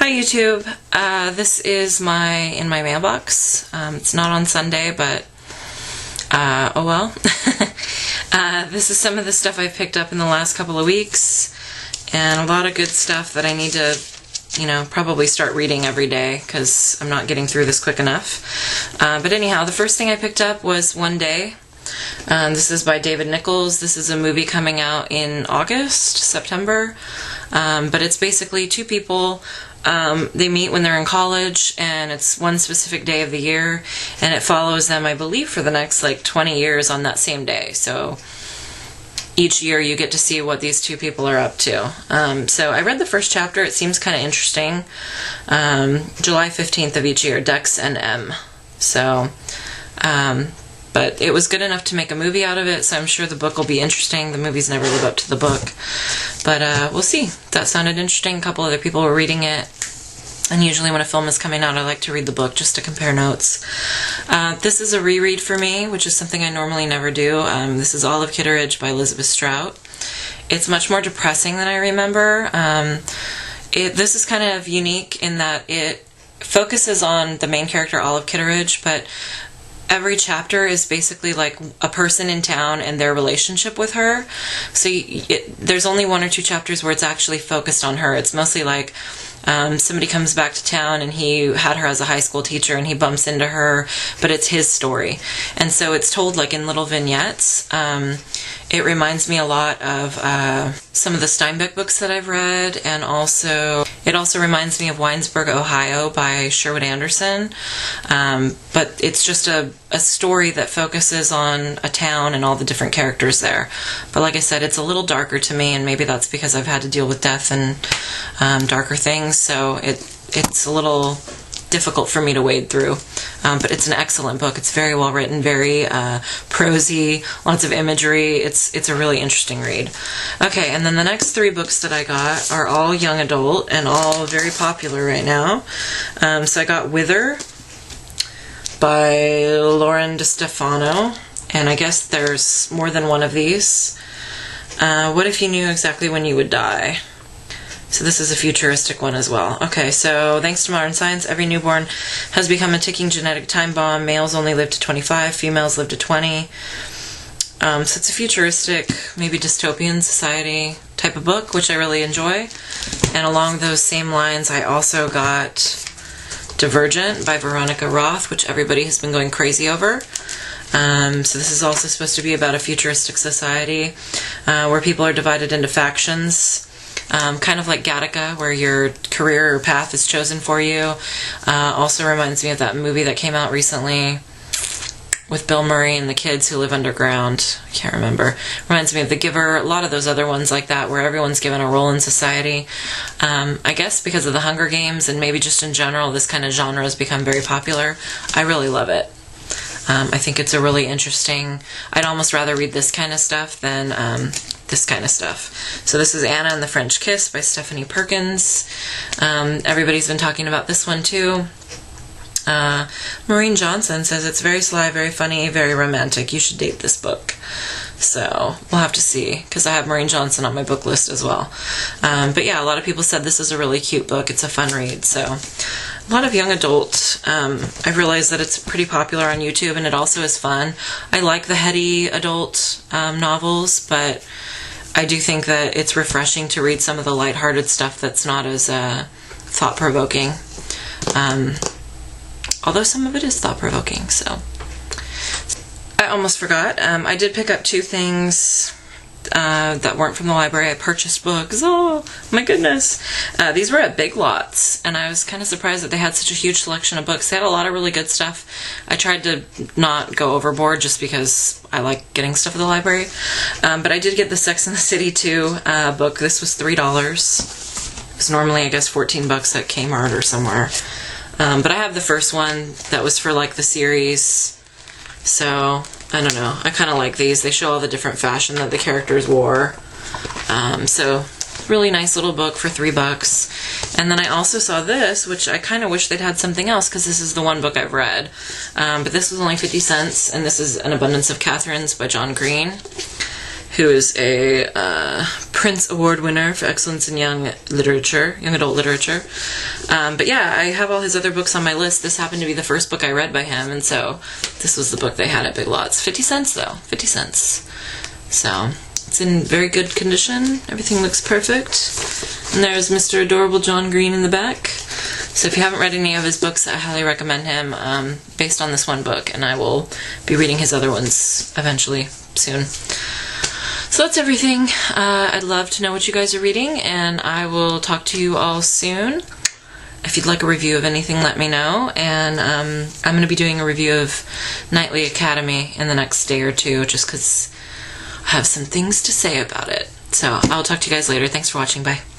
Hi YouTube. This is in my mailbox. It's not on Sunday, but oh well. This is some of the stuff I've picked up in the last couple of weeks, and a lot of good stuff that I need to, probably start reading every day because I'm not getting through this quick enough. But anyhow, the first thing I picked up was One Day. This is by David Nichols. This is a movie coming out in September. But it's basically two people. They meet when they're in college, and it's one specific day of the year, and it follows them, I believe, for the next 20 years on that same day. So each year you get to see what these two people are up to. So I read the first chapter. It seems kind of interesting. July 15th of each year, Dex and M. So, but it was good enough to make a movie out of it, so I'm sure the book will be interesting. The movies never live up to the book. But we'll see. That sounded interesting. A couple other people were reading it. And usually when a film is coming out, I like to read the book just to compare notes. This is a reread for me, which is something I normally never do. This is Olive Kitteridge by Elizabeth Strout. It's much more depressing than I remember. This is kind of unique in that it focuses on the main character, Olive Kitteridge, but every chapter is basically like a person in town and their relationship with her. So there's only one or two chapters where it's actually focused on her. It's mostly like somebody comes back to town and he had her as a high school teacher and he bumps into her, but it's his story. And so it's told in little vignettes. It reminds me a lot of some of the Steinbeck books that I've read, and it also reminds me of Winesburg, Ohio by Sherwood Anderson. But it's just a story that focuses on a town and all the different characters there. But like I said, it's a little darker to me, and maybe that's because I've had to deal with death and darker things, so it's a little difficult for me to wade through. But it's an excellent book. It's very well written, very prosy, lots of imagery. It's a really interesting read. Okay, and then the next three books that I got are all young adult and all very popular right now. So I got Wither by Lauren DeStefano, and I guess there's more than one of these. What if you knew exactly when you would die? So this is a futuristic one as well. Okay, so thanks to modern science, every newborn has become a ticking genetic time bomb. Males only live to 25, females live to 20. So it's a futuristic, maybe dystopian society type of book, which I really enjoy. And along those same lines, I also got Divergent by Veronica Roth, which everybody has been going crazy over. So this is also supposed to be about a futuristic society where people are divided into factions. Kind of like Gattaca, where your career or path is chosen for you. Also reminds me of that movie that came out recently with Bill Murray and the kids who live underground. I can't remember. Reminds me of The Giver. A lot of those other ones like that, where everyone's given a role in society. I guess because of the Hunger Games and maybe just in general, this kind of genre has become very popular. I really love it. I think it's a really interesting... I'd almost rather read this kind of stuff than this kind of stuff. So this is Anna and the French Kiss by Stephanie Perkins. Everybody's been talking about this one too. Maureen Johnson says it's very sly, very funny, very romantic. You should date this book. So we'll have to see, because I have Maureen Johnson on my book list as well. But yeah, a lot of people said this is a really cute book. It's a fun read. So a lot of young adult. I've realized that it's pretty popular on YouTube, and it also is fun. I like the heady adult novels, but I do think that it's refreshing to read some of the lighthearted stuff that's not as thought-provoking. Although some of it is thought-provoking, so. I almost forgot. I did pick up two things that weren't from the library. I purchased books. Oh, my goodness. These were at Big Lots, and I was kind of surprised that they had such a huge selection of books. They had a lot of really good stuff. I tried to not go overboard just because I like getting stuff at the library. But I did get the Sex and the City 2 book. This was $3. It was normally, I guess, $14 at Kmart or somewhere. But I have the first one that was for the series. So, I don't know. I kind of like these. They show all the different fashion that the characters wore. So, really nice little book for $3. And then I also saw this, which I kind of wish they'd had something else, because this is the one book I've read. But this was only 50 cents, and this is An Abundance of Catherines by John Green, who is a Prince Award winner for excellence in young adult literature. But yeah, I have all his other books on my list. This happened to be the first book I read by him, and so this was the book they had at Big Lots. 50 cents though, 50 cents. So it's in very good condition. Everything looks perfect. And there's Mr. Adorable John Green in the back. So if you haven't read any of his books, I highly recommend him, based on this one book, and I will be reading his other ones eventually, soon. So that's everything. I'd love to know what you guys are reading, and I will talk to you all soon. If you'd like a review of anything, let me know, and I'm going to be doing a review of Nightly Academy in the next day or two, just because I have some things to say about it. So I'll talk to you guys later. Thanks for watching. Bye.